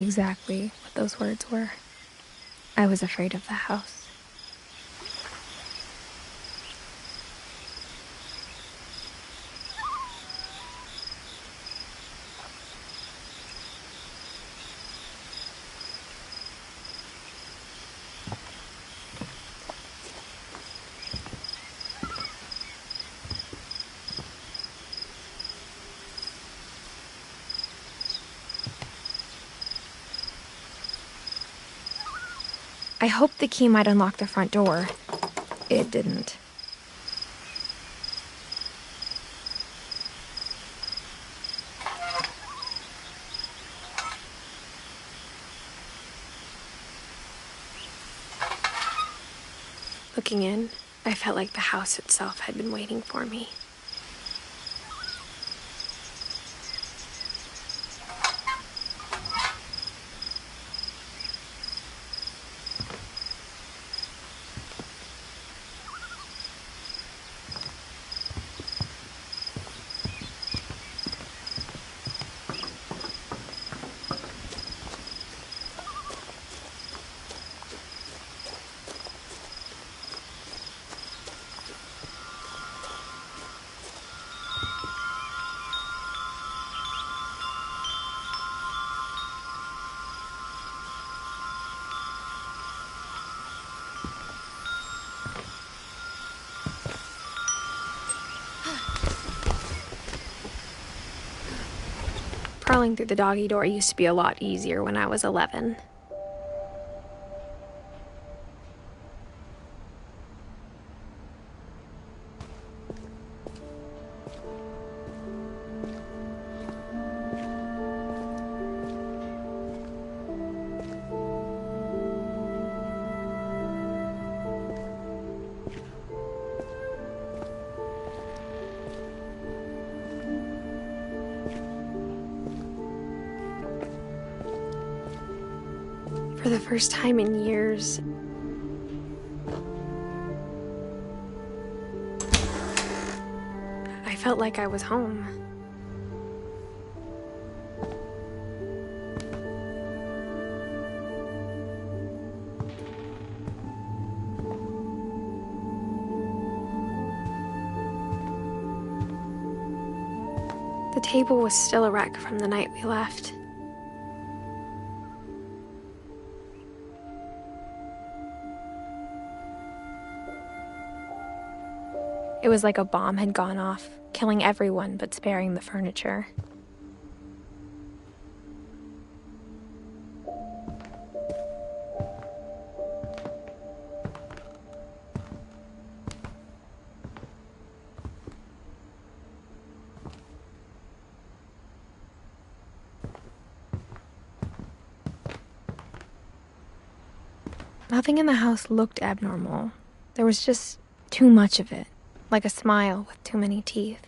Exactly what those words were. I was afraid of the house. I hoped the key might unlock the front door. It didn't. Looking in, I felt like the house itself had been waiting for me. Crawling through the doggy door used to be a lot easier when I was 11. For the first time in years, I felt like I was home. The table was still a wreck from the night we left. It was like a bomb had gone off, killing everyone but sparing the furniture. Nothing in the house looked abnormal. There was just too much of it, like a smile with too many teeth.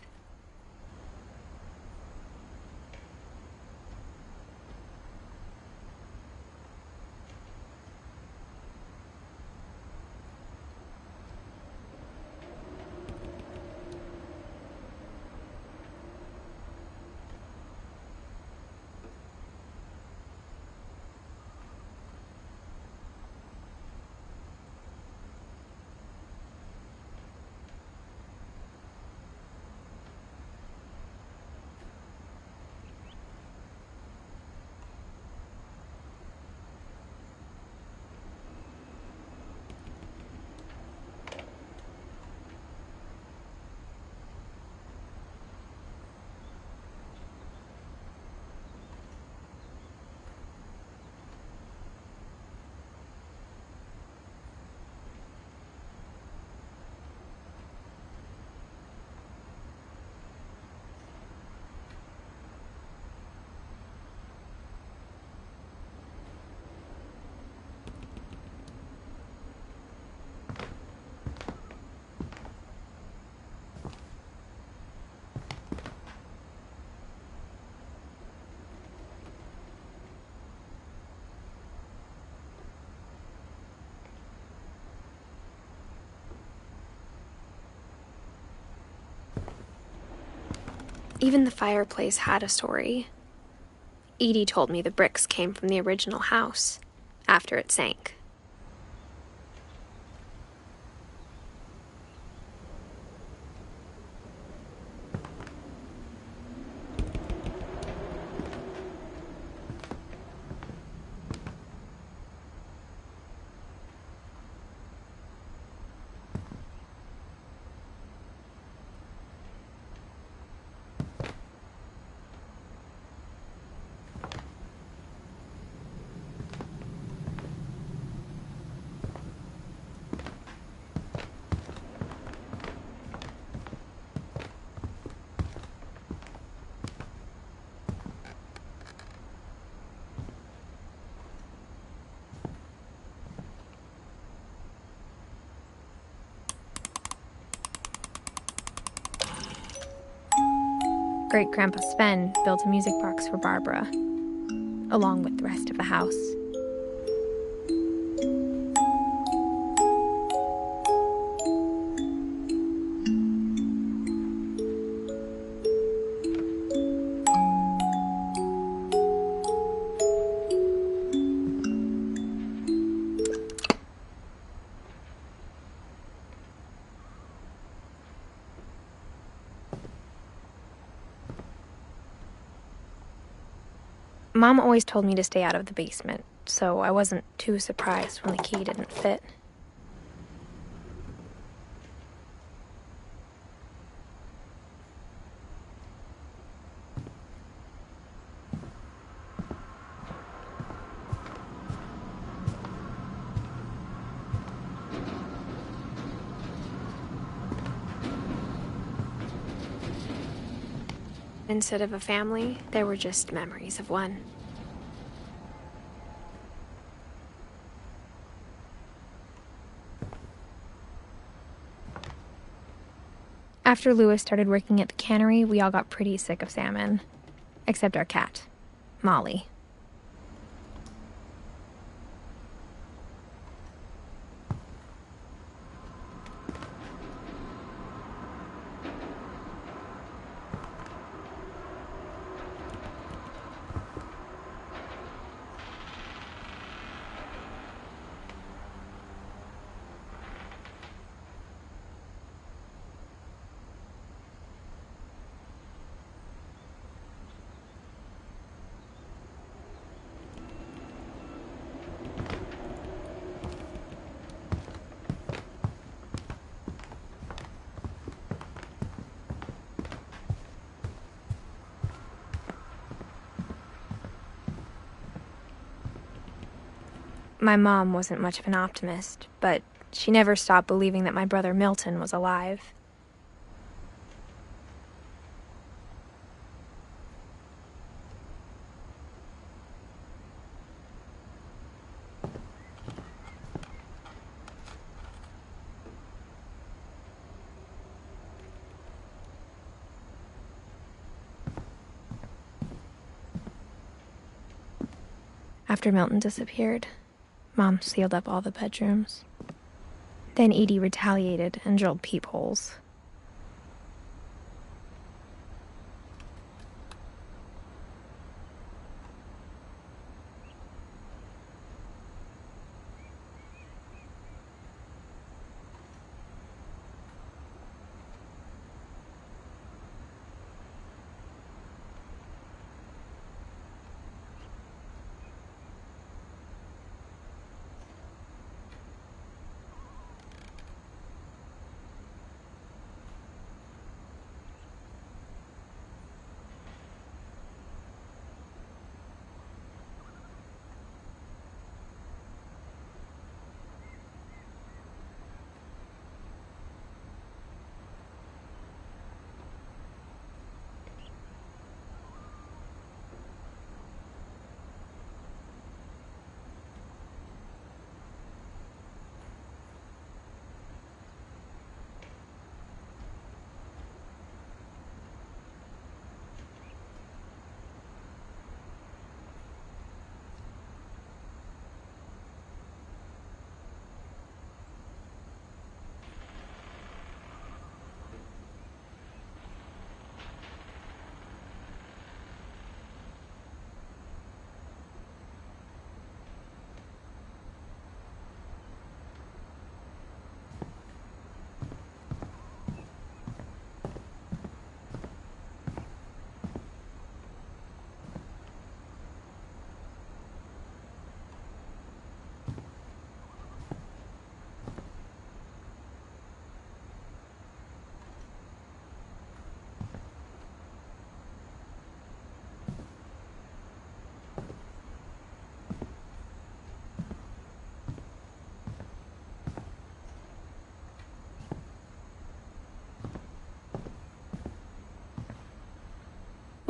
Even the fireplace had a story. Edie told me the bricks came from the original house, after it sank. Great-Grandpa Sven built a music box for Barbara, along with the rest of the house. Mom always told me to stay out of the basement, so I wasn't too surprised when the key didn't fit. Instead of a family, there were just memories of one. After Louis started working at the cannery, we all got pretty sick of salmon. Except our cat, Molly. My mom wasn't much of an optimist, but she never stopped believing that my brother Milton was alive. After Milton disappeared, Mom sealed up all the bedrooms. Then Edie retaliated and drilled peepholes.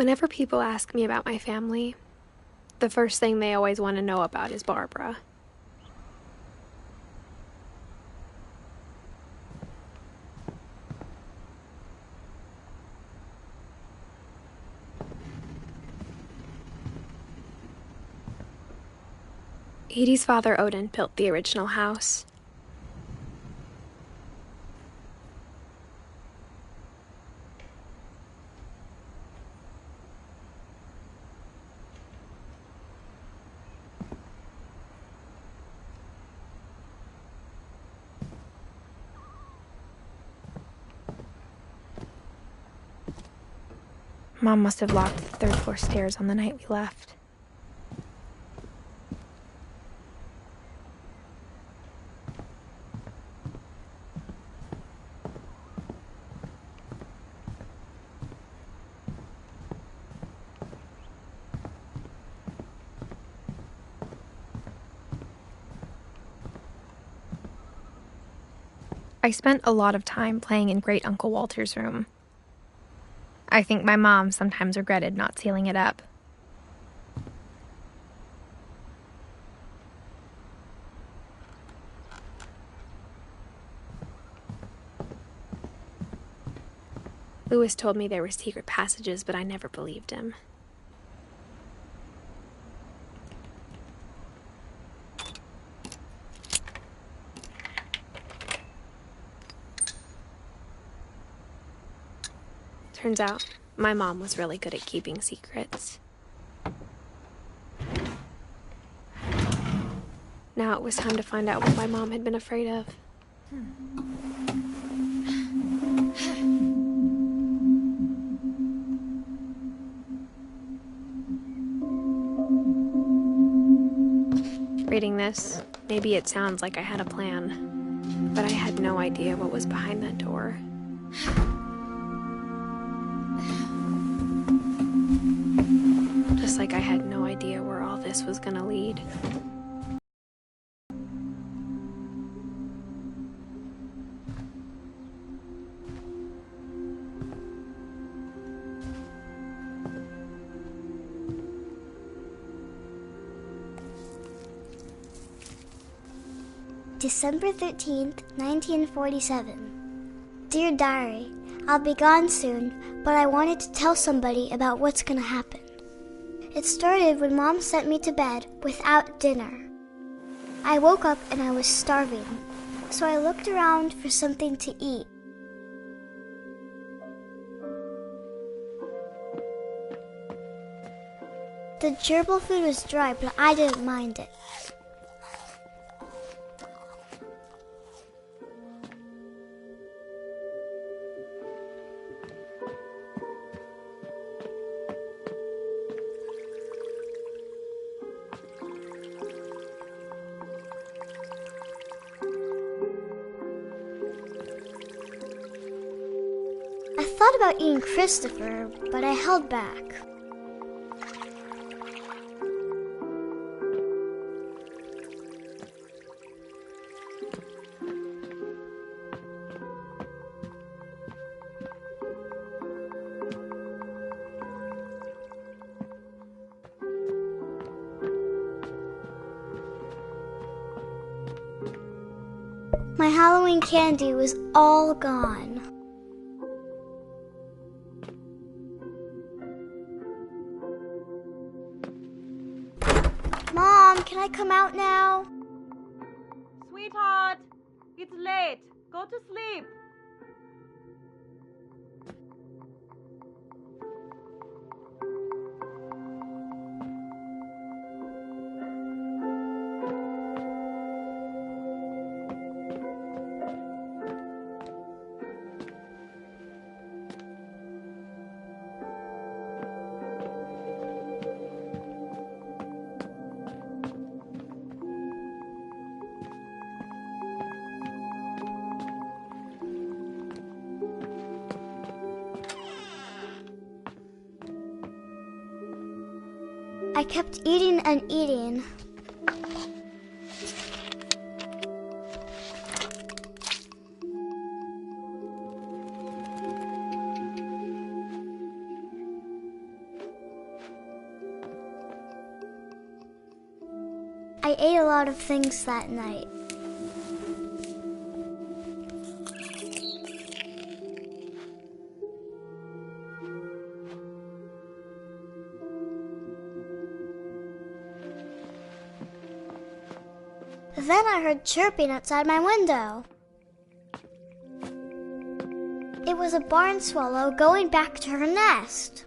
Whenever people ask me about my family, the first thing they always want to know about is Barbara. Edie's father, Odin, built the original house. Mom must have locked the third-floor stairs on the night we left. I spent a lot of time playing in Great Uncle Walter's room. I think my mom sometimes regretted not sealing it up. Louis told me there were secret passages, but I never believed him. Turns out, my mom was really good at keeping secrets. Now it was time to find out what my mom had been afraid of. Reading this, maybe it sounds like I had a plan, but I had no idea what was behind that door. Just like I had no idea where all this was gonna lead. December 13th, 1947. Dear Diary, I'll be gone soon, but I wanted to tell somebody about what's gonna happen. It started when Mom sent me to bed without dinner. I woke up and I was starving, so I looked around for something to eat. The gerbil food was dry, but I didn't mind it. I thought about eating Christopher, but I held back. My Halloween candy was all gone. Mom, can I come out now? Sweetheart, it's late. Go to sleep. I kept eating and eating. I ate a lot of things that night. Then I heard chirping outside my window. It was a barn swallow going back to her nest.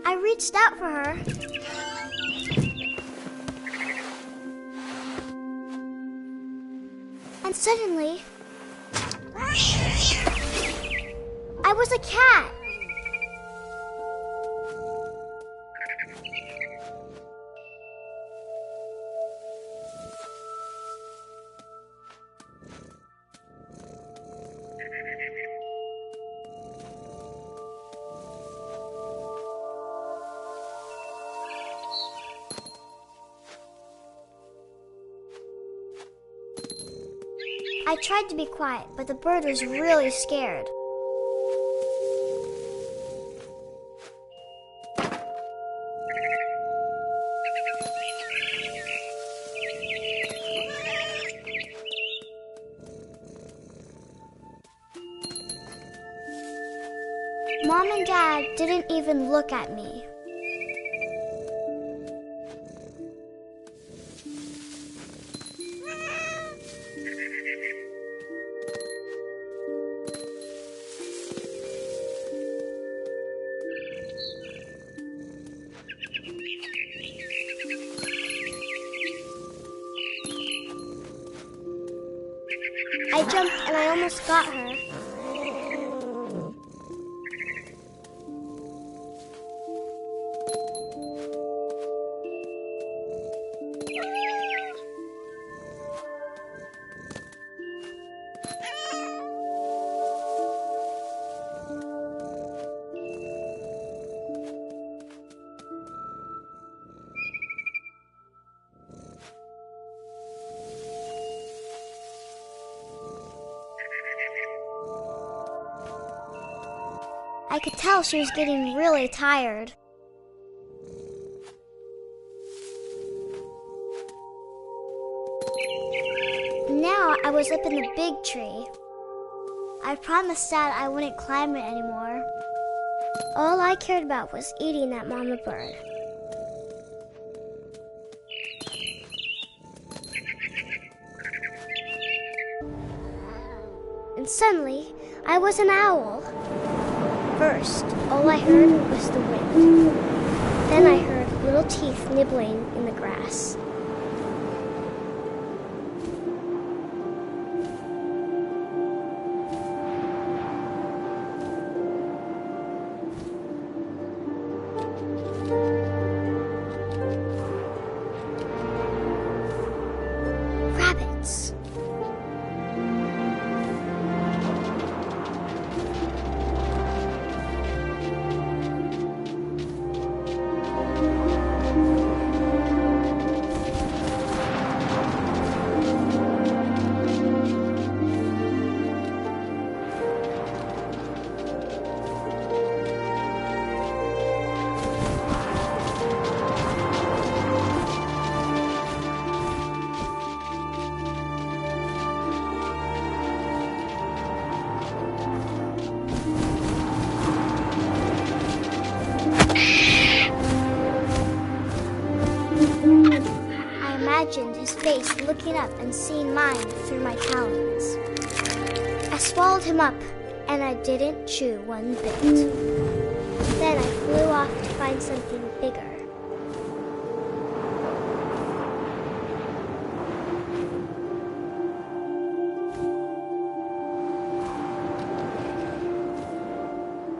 I reached out for her. And suddenly, I was a cat. I tried to be quiet, but the bird was really scared. Mom and Dad didn't even look at me. I jumped and I almost got her. I could tell she was getting really tired. Now I was up in the big tree. I promised Dad I wouldn't climb it anymore. All I cared about was eating that mama bird. And suddenly, I was an owl. First, all I heard was the wind. Then I heard little teeth nibbling in the grass. Rabbits. I imagined his face looking up and seeing mine through my talons. I swallowed him up, and I didn't chew one bit. Then I flew off to find something bigger.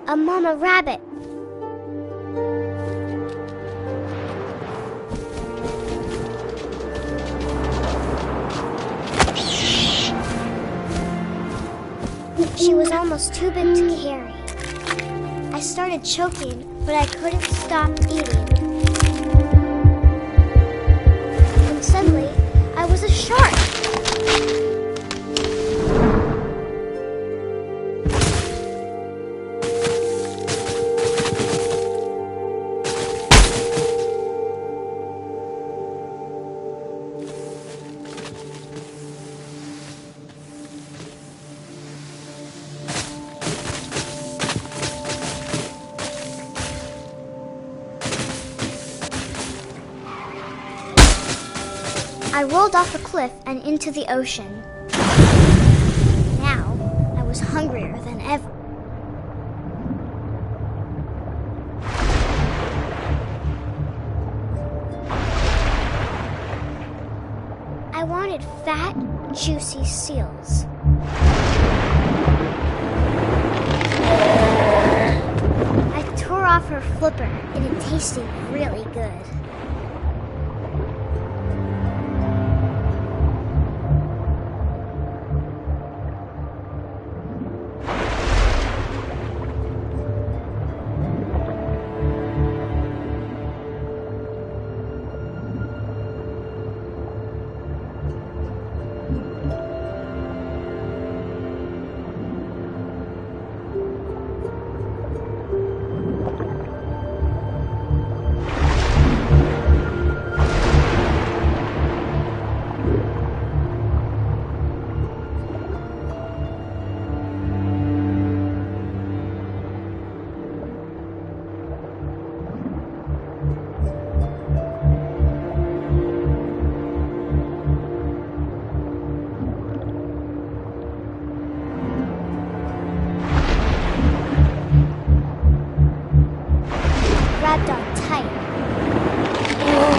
A mama rabbit. She was almost too big to carry. I started choking, but I couldn't stop eating. And suddenly, I was a shark. I rolled off a cliff and into the ocean. Now, I was hungrier than ever. I wanted fat, juicy seals. I tore off her flipper, and it tasted really good. Grabbed on tight.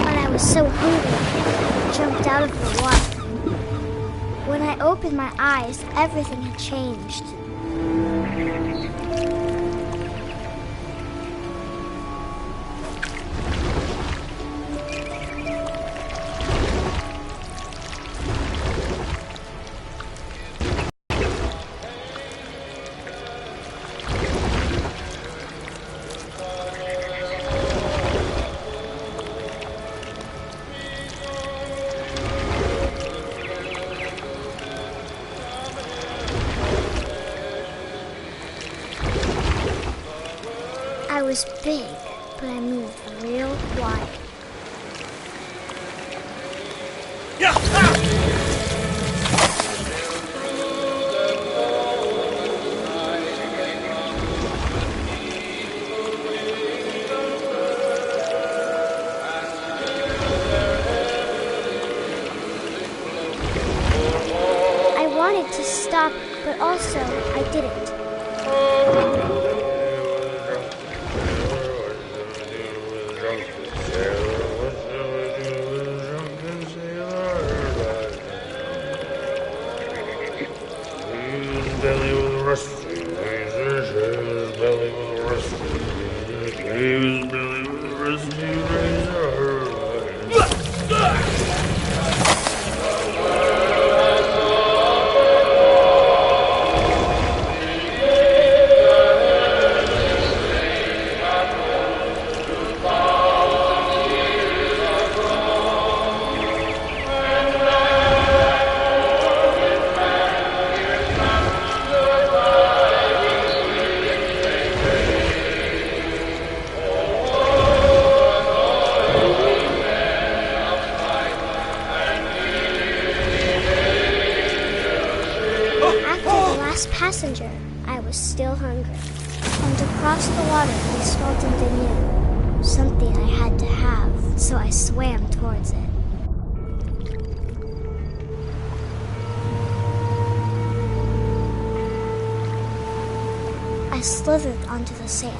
But I was so hungry, I jumped out of the water. When I opened my eyes, everything had changed. I was big, but I moved real quiet. I wanted to stop, but also I didn't. Belly was rusty razor, his belly was rusty. His belly was rusty razor. Passenger, I was still hungry. And across the water, I smelled something new. Something I had to have, so I swam towards it. I slithered onto the sand,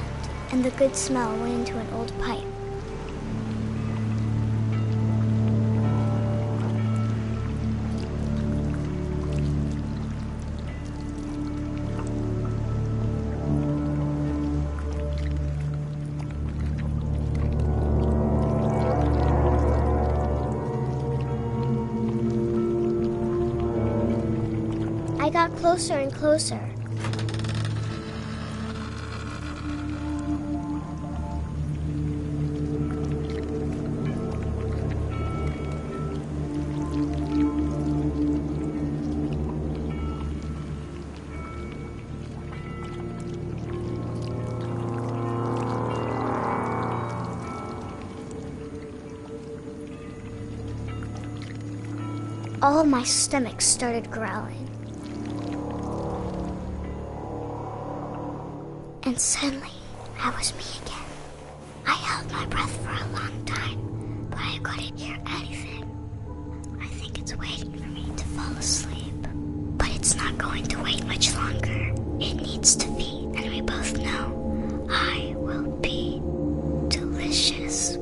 and the good smell went into an old pipe. I got closer and closer. All of my stomach started growling. And suddenly, I was me again. I held my breath for a long time, but I couldn't hear anything. I It's waiting for me to fall asleep. But it's not going to wait much longer. It needs to be, and we both know I will be delicious.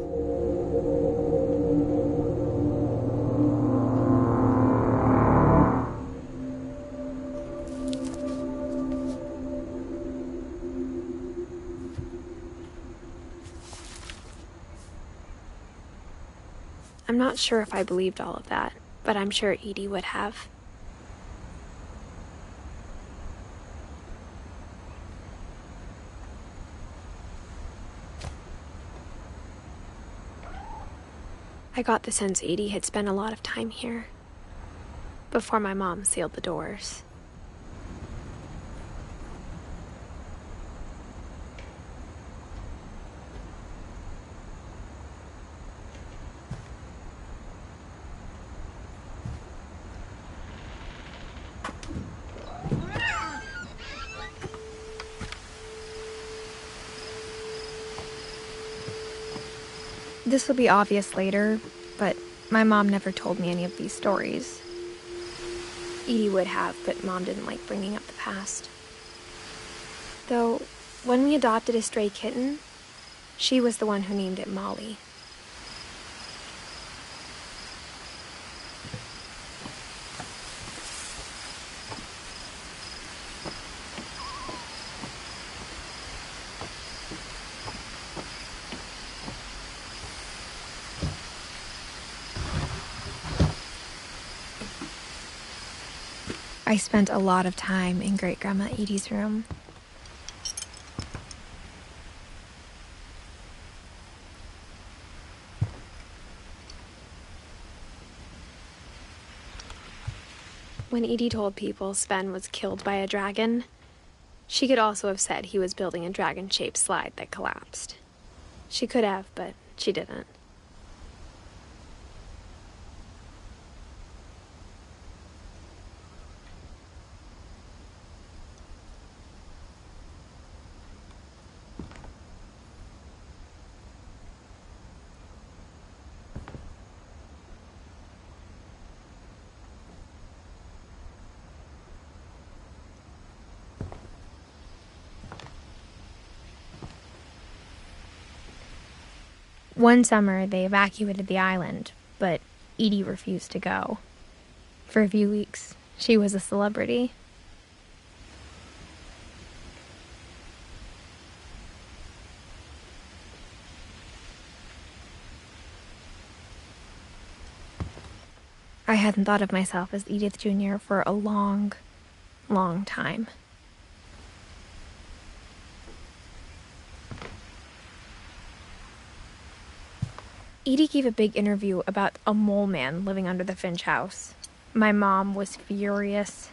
I'm not sure if I believed all of that, but I'm sure Edie would have. I got the sense Edie had spent a lot of time here, before my mom sealed the doors. This will be obvious later, but my mom never told me any of these stories. Edie would have, but Mom didn't like bringing up the past. Though, when we adopted a stray kitten, she was the one who named it Molly. I spent a lot of time in Great-Grandma Edie's room. When Edie told people Sven was killed by a dragon, she could also have said he was building a dragon-shaped slide that collapsed. She could have, but she didn't. One summer, they evacuated the island, but Edie refused to go. For a few weeks, she was a celebrity. I hadn't thought of myself as Edith Jr. for a long, long time. Edie gave a big interview about a mole man living under the Finch house. My mom was furious.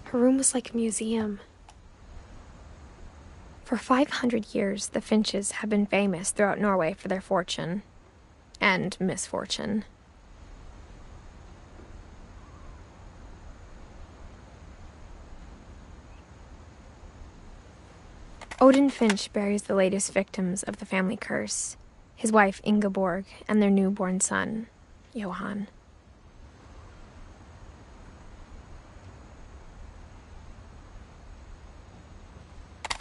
Her room was like a museum. For 500 years, the Finches have been famous throughout Norway for their fortune and misfortune. Odin Finch buries the latest victims of the family curse, his wife Ingeborg and their newborn son, Johan.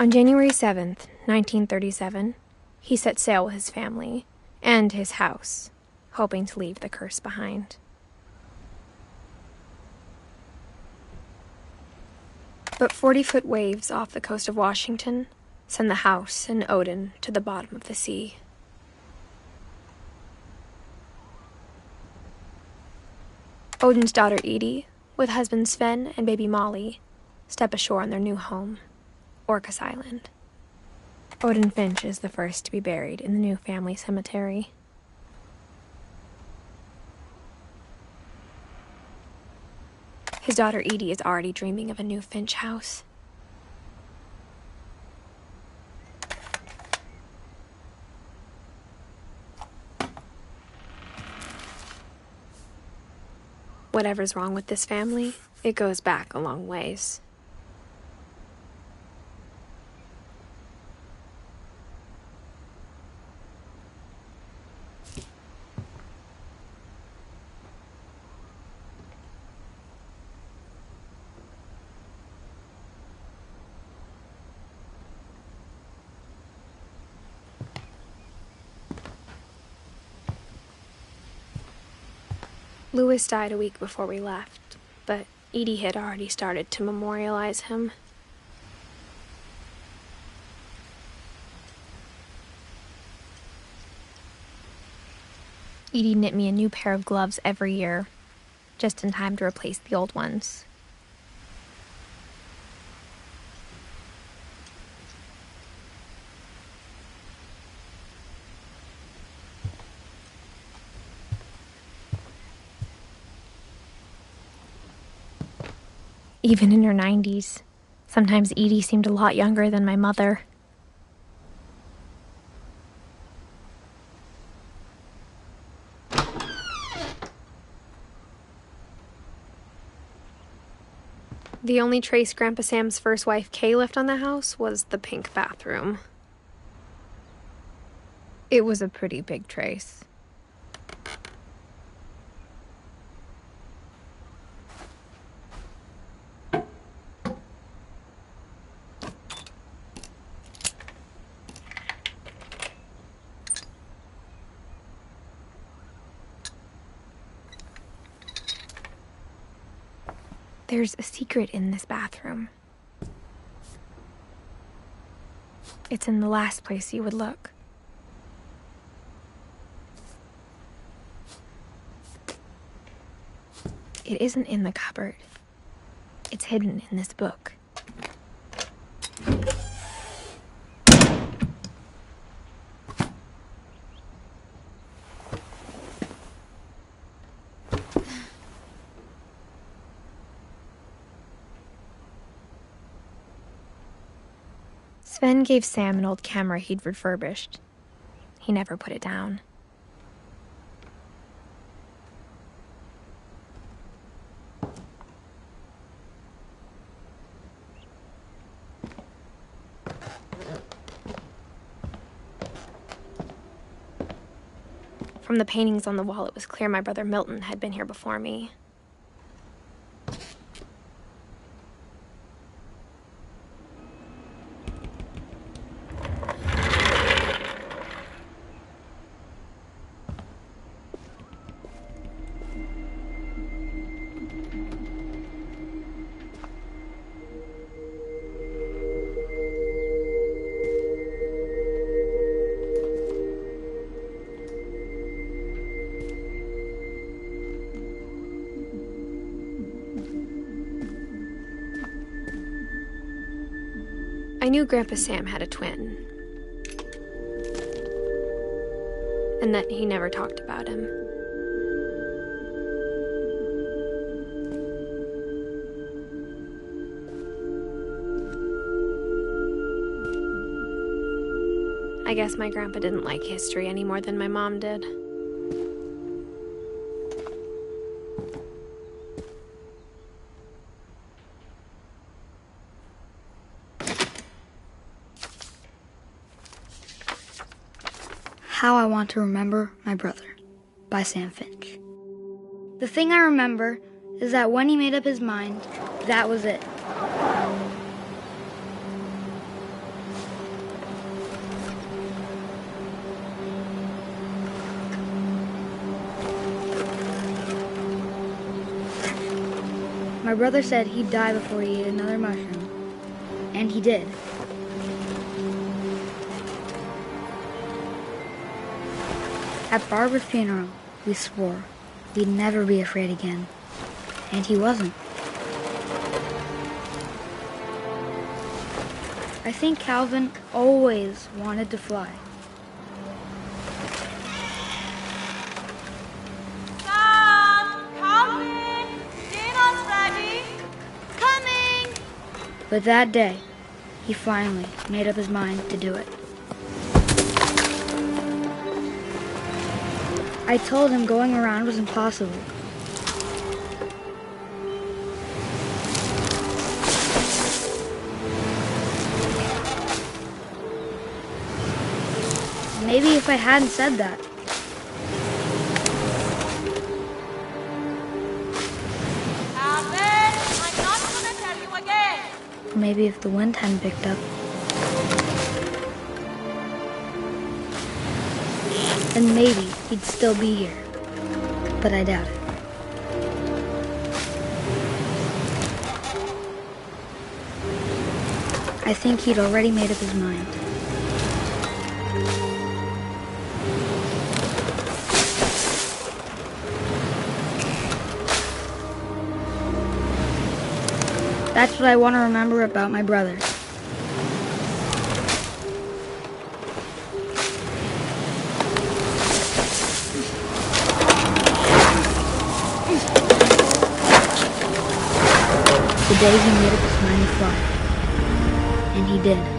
On January 7th, 1937, he set sail with his family and his house, hoping to leave the curse behind. But 40-foot waves off the coast of Washington send the house and Odin to the bottom of the sea. Odin's daughter Edie, with husband Sven and baby Molly, step ashore on their new home, Orcas Island. Odin Finch is the first to be buried in the new family cemetery. His daughter Edie is already dreaming of a new Finch house. Whatever's wrong with this family, it goes back a long ways. Louis died a week before we left, but Edie had already started to memorialize him. Edie knit me a new pair of gloves every year, just in time to replace the old ones. Even in her 90s, sometimes Edie seemed a lot younger than my mother. The only trace Grandpa Sam's first wife, Kay, left on the house was the pink bathroom. It was a pretty big trace. There's a secret in this bathroom. It's in the last place you would look. It isn't in the cupboard. It's hidden in this book. Sven gave Sam an old camera he'd refurbished. He never put it down. From the paintings on the wall, it was clear my brother Milton had been here before me. I knew Grandpa Sam had a twin, and that he never talked about him. I guess my grandpa didn't like history any more than my mom did. How I Want to Remember My Brother by Sam Finch. The thing I remember is that when he made up his mind, that was it. My brother said he'd die before he ate another mushroom, and he did. At Barbara's funeral, we swore we'd never be afraid again. and he wasn't. I think Calvin always wanted to fly. Sam! Calvin! Dinner's ready! Coming! But that day, he finally made up his mind to do it. I told him going around was impossible. Maybe if I hadn't said that, Calvin! I'm not gonna tell you again! or maybe if the wind hadn't picked up, then maybe he'd still be here. But I doubt it. I think he'd already made up his mind. That's what I want to remember about my brother. The day he made up his mind to fly. And he did.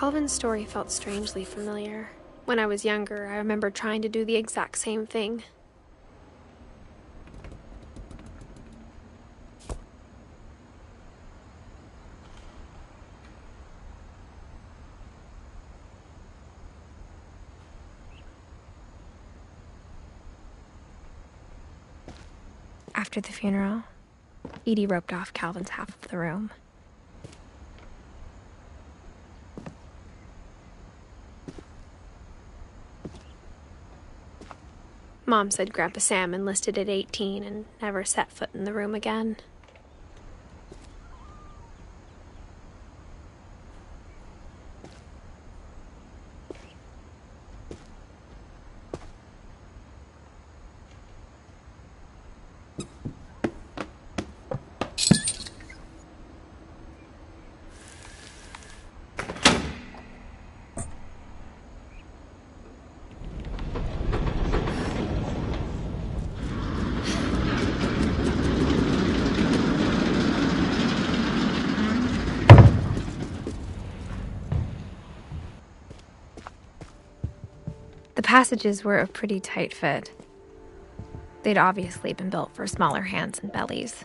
Calvin's story felt strangely familiar. When I was younger, I remember trying to do the exact same thing. After the funeral, Edie roped off Calvin's half of the room. Mom said Grandpa Sam enlisted at 18 and never set foot in the room again. The passages were a pretty tight fit. They'd obviously been built for smaller hands and bellies.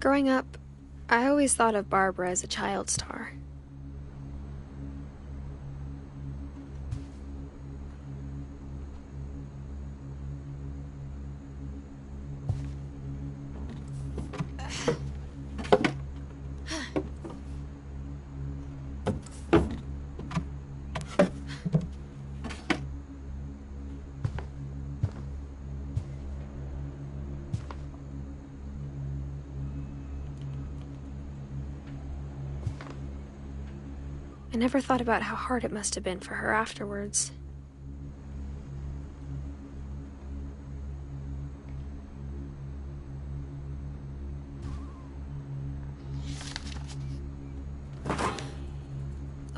Growing up, I always thought of Barbara as a child star. I never thought about how hard it must have been for her afterwards.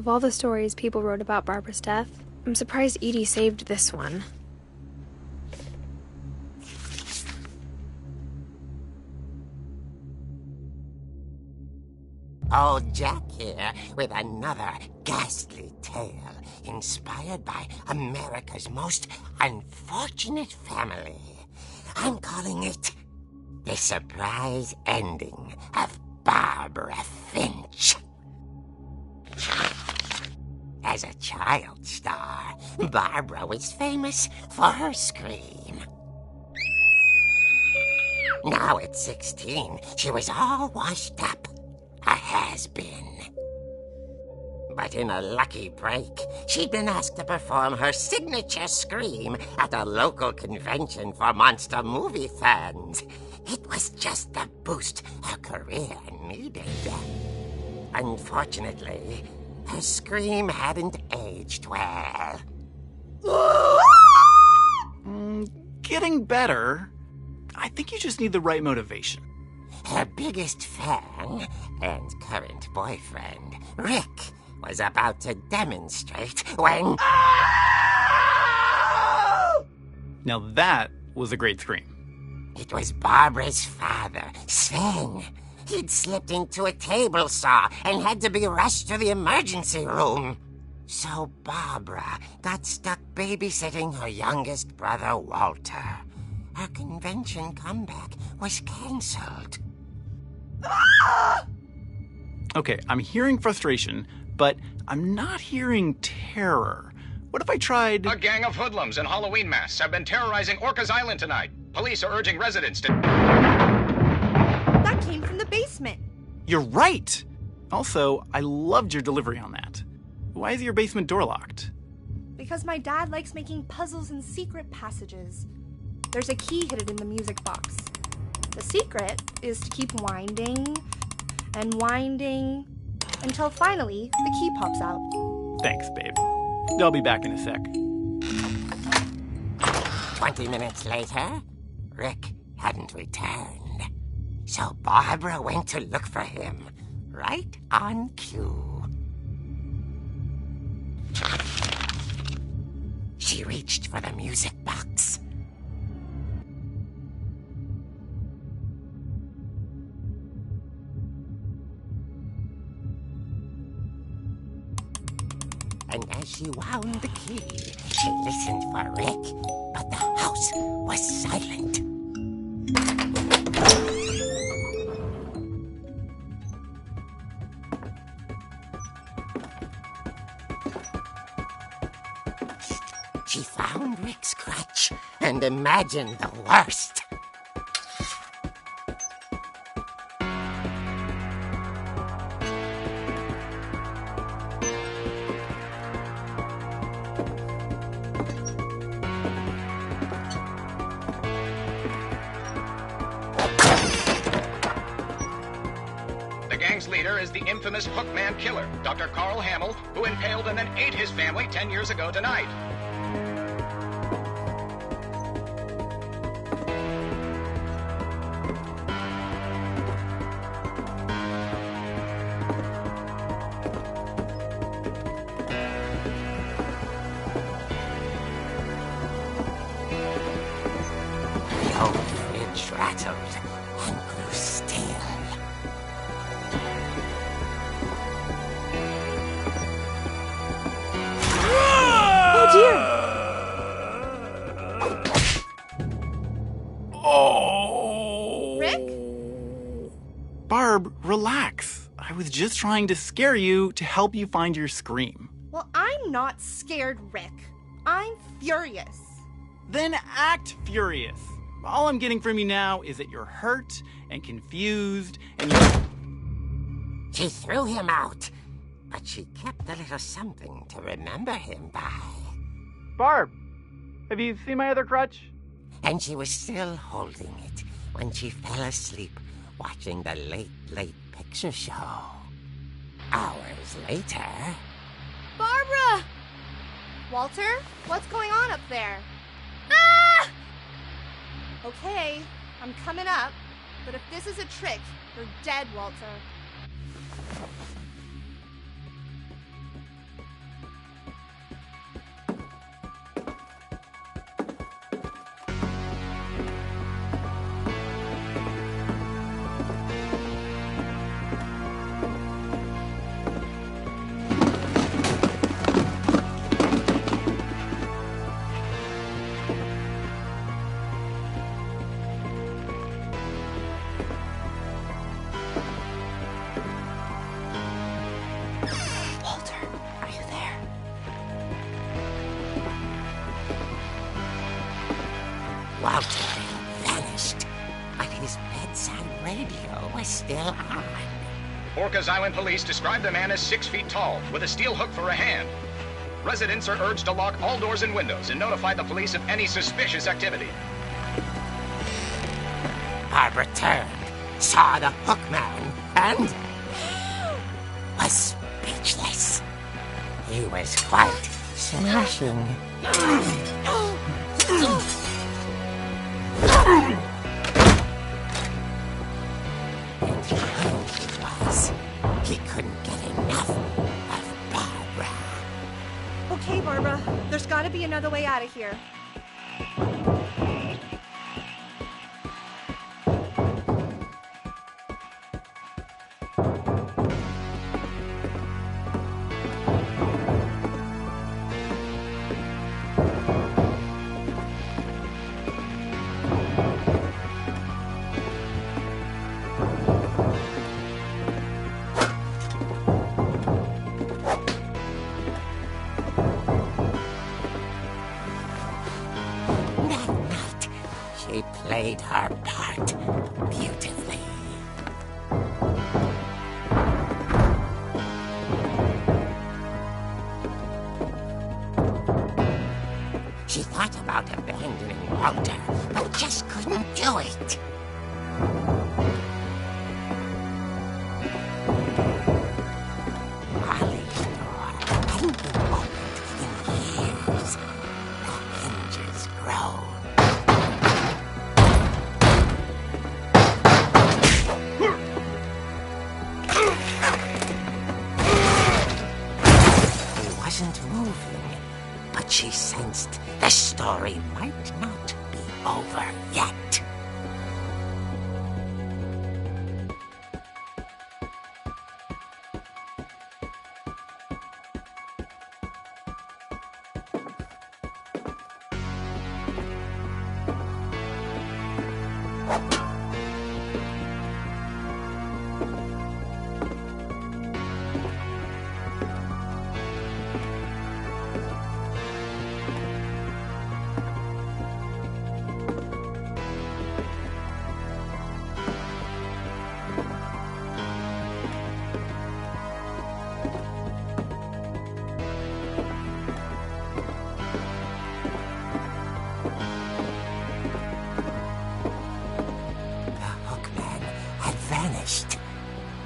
Of all the stories people wrote about Barbara's death, I'm surprised Edie saved this one. Old Jack here with another ghastly tale inspired by America's most unfortunate family. I'm calling it The Surprise Ending of Barbara Finch. As a child star, Barbara was famous for her scream. Now at 16, she was all washed up. A has-been. But in a lucky break, she'd been asked to perform her signature scream at a local convention for monster movie fans. It was just the boost her career needed. Unfortunately, her scream hadn't aged well. Getting better. I think you just need the right motivation. Her biggest fan and current boyfriend, Rick, was about to demonstrate when... Now that was a great scream. It was Barbara's father, Sven. He'd slipped into a table saw and had to be rushed to the emergency room. So Barbara got stuck babysitting her youngest brother, Walter. Her convention comeback was cancelled. Okay, I'm hearing frustration, but I'm not hearing terror. What if I tried... A gang of hoodlums in Halloween masks have been terrorizing Orcas Island tonight. Police are urging residents to... That came from the basement. You're right! Also, I loved your delivery on that. Why is your basement door locked? Because my dad likes making puzzles and secret passages. There's a key hidden in the music box. The secret is to keep winding and winding until finally the key pops out. Thanks, babe. I'll be back in a sec. 20 minutes later, Rick hadn't returned. So Barbara went to look for him, right on cue. She reached for the music box. And as she wound the key, she listened for Rick, but the house was silent. She found Rick's crutch and imagined the worst. The gang's leader is the infamous Hookman killer, Dr. Carl Hamill, who impaled and then ate his family 10 years ago tonight. The old fridge rattled and grew still. Oh dear! Oh! Rick? Barb, relax. I was just trying to scare you to help you find your scream. Well, I'm not scared, Rick. I'm furious. Then act furious. All I'm getting from you now is that you're hurt and confused and you... She threw him out, but she kept a little something to remember him by. Barb, have you seen my other crutch? And she was still holding it when she fell asleep watching the late picture show. Hours later... Barbara! Walter, what's going on up there? Ah! Okay, I'm coming up, but if this is a trick, you're dead, Walter. Walter had vanished, but his bedside radio was still on. Orcas Island police describe the man as 6 feet tall, with a steel hook for a hand. Residents are urged to lock all doors and windows and notify the police of any suspicious activity. Barbara turned, saw the hook man, and was speechless. He was quite smashing. And he was. He couldn't get enough of Barbara. Okay, Barbara, there's gotta be another way out of here. She played her part beautifully. She thought about abandoning Walter, but just couldn't do it. Molly's door hadn't been opened in years. The hinges groaned. Wasn't moving, but she sensed the story might not be over yet.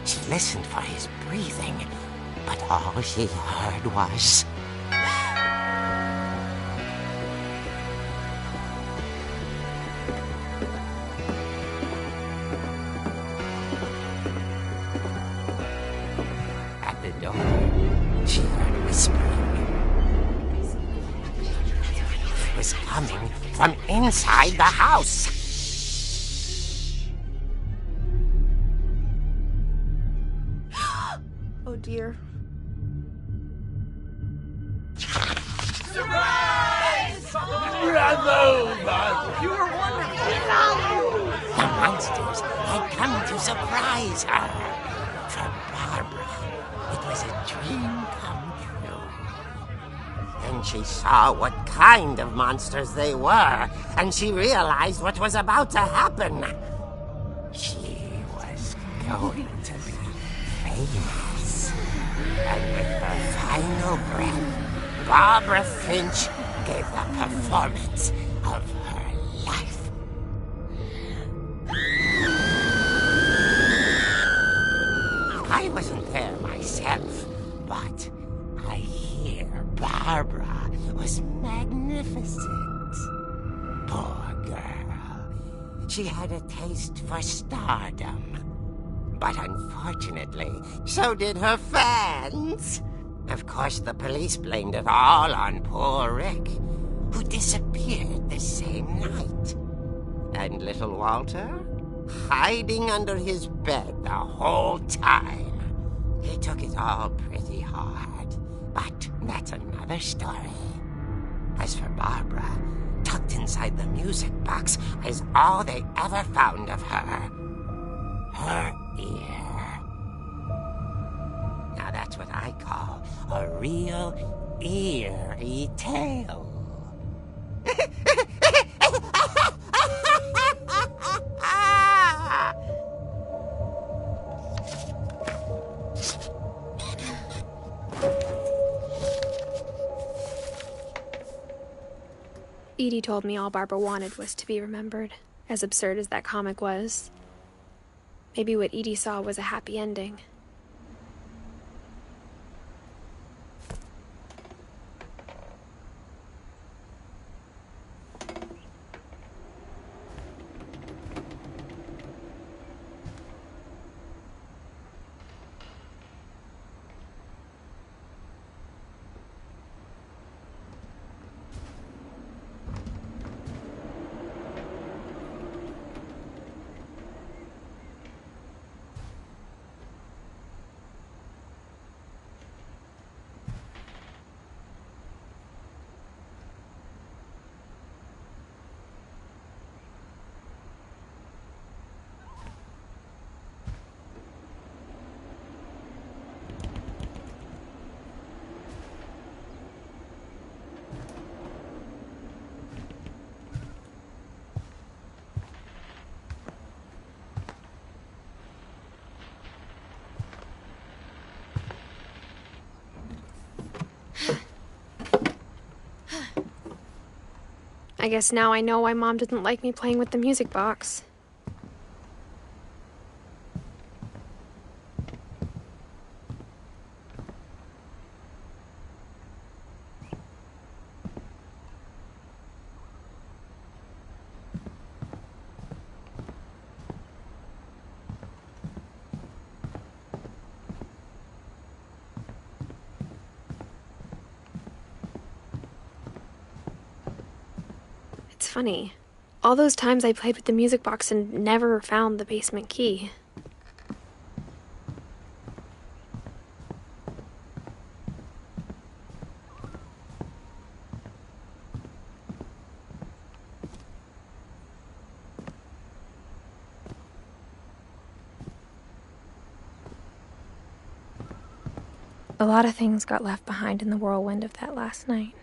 She listened for his breathing, but all she heard was... At the door, she heard whispering. It was coming from inside the house. Oh dear. Surprise! Bravo, Barbara! You were wonderful. The monsters had come to surprise her. For Barbara, it was a dream come true. Then she saw what kind of monsters they were, and she realized what was about to happen. She was going to be famous. And with her final breath, Barbara Finch gave the performance of her life. I wasn't there myself, but I hear Barbara was magnificent. Poor girl. She had a taste for stardom. But unfortunately, so did her fans. Of course, the police blamed it all on poor Rick, who disappeared the same night. And little Walter, hiding under his bed the whole time. He took it all pretty hard, but that's another story. As for Barbara, tucked inside the music box is all they ever found of her. Her ear. Now that's what I call a real eerie tale. Edie told me all Barbara wanted was to be remembered, as absurd as that comic was. Maybe what Edie saw was a happy ending. I guess now I know why Mom didn't like me playing with the music box. It's funny. All those times I played with the music box and never found the basement key. A lot of things got left behind in the whirlwind of that last night.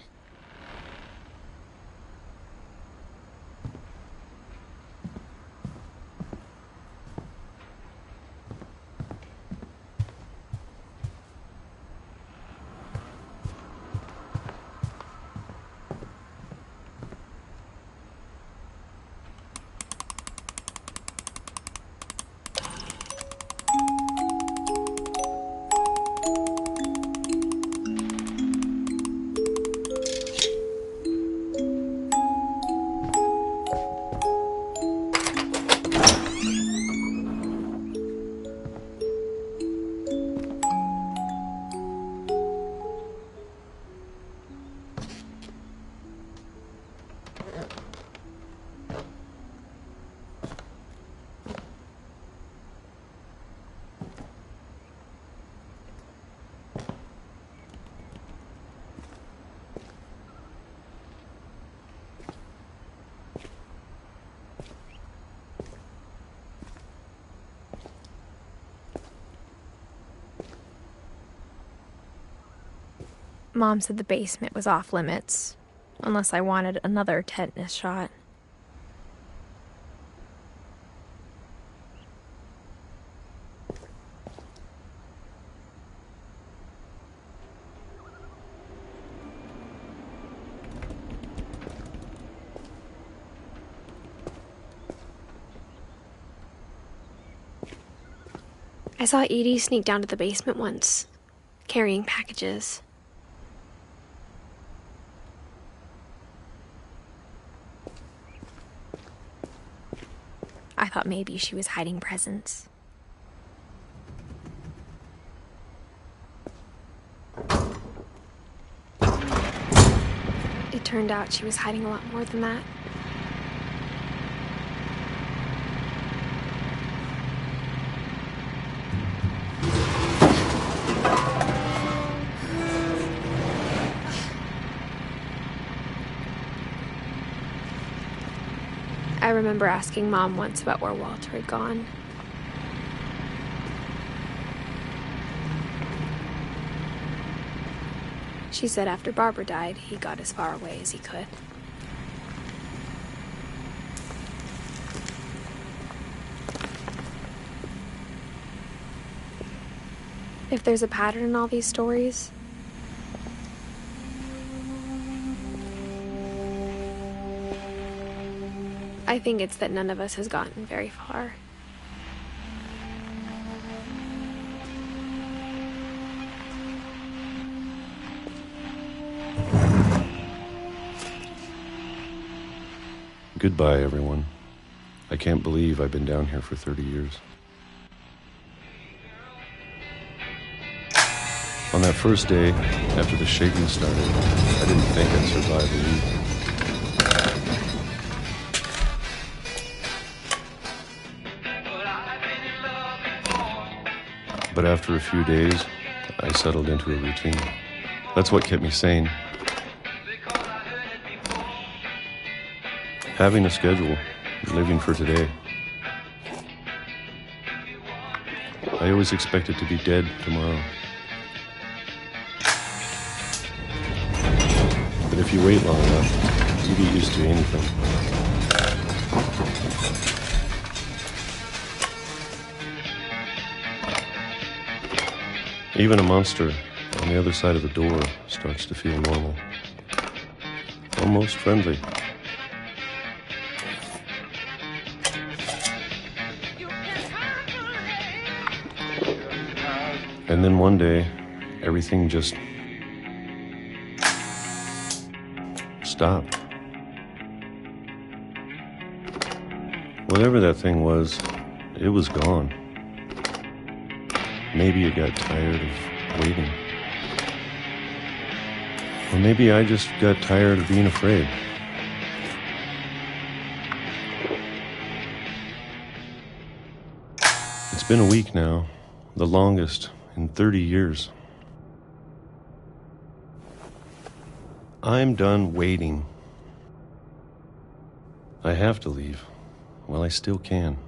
Mom said the basement was off limits, unless I wanted another tetanus shot. I saw Edie sneak down to the basement once, carrying packages. I thought maybe she was hiding presents. It turned out she was hiding a lot more than that. I remember asking Mom once about where Walter had gone. She said after Barbara died, he got as far away as he could. If there's a pattern in all these stories, I think it's that none of us has gotten very far. Goodbye, everyone. I can't believe I've been down here for 30 years. On that first day, after the shaking started, I didn't think I'd survive a week. But after a few days, I settled into a routine. That's what kept me sane. Having a schedule, living for today. I always expected to be dead tomorrow. But if you wait long enough, you get used to anything. Even a monster on the other side of the door starts to feel normal. Almost friendly. And then one day, everything just stopped. Whatever that thing was, it was gone. Maybe it got tired of waiting. Or maybe I just got tired of being afraid. It's been a week now, the longest in 30 years. I'm done waiting. I have to leave while I still can.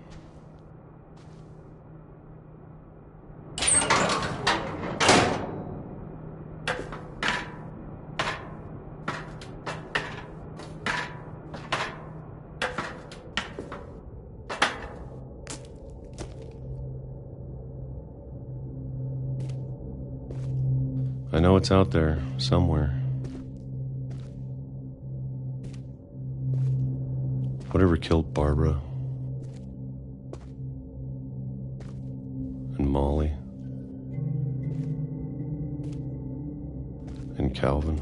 I know it's out there somewhere. Whatever killed Barbara and Molly and Calvin.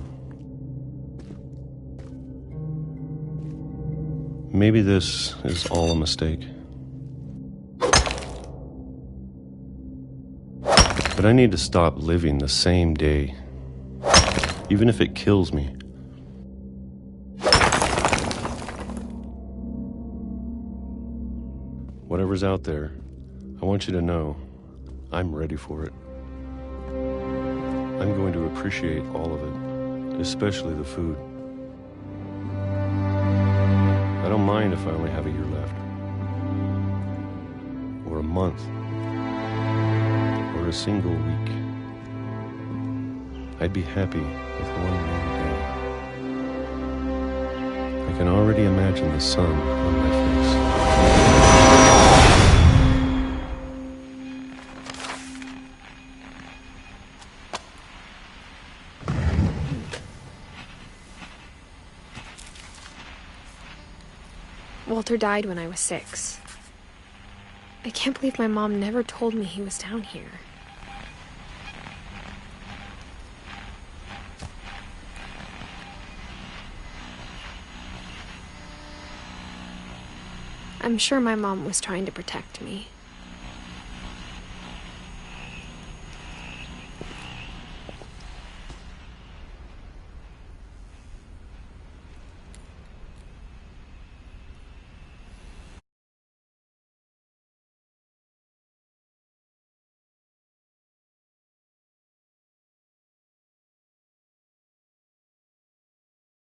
Maybe this is all a mistake. But I need to stop living the same day, even if it kills me. Whatever's out there, I want you to know I'm ready for it. I'm going to appreciate all of it, especially the food. I don't mind if I only have a year left, or a month, or a single week. I'd be happy with one more day. I can already imagine the sun on my face. Walter died when I was 6. I can't believe my mom never told me he was down here. I'm sure my mom was trying to protect me.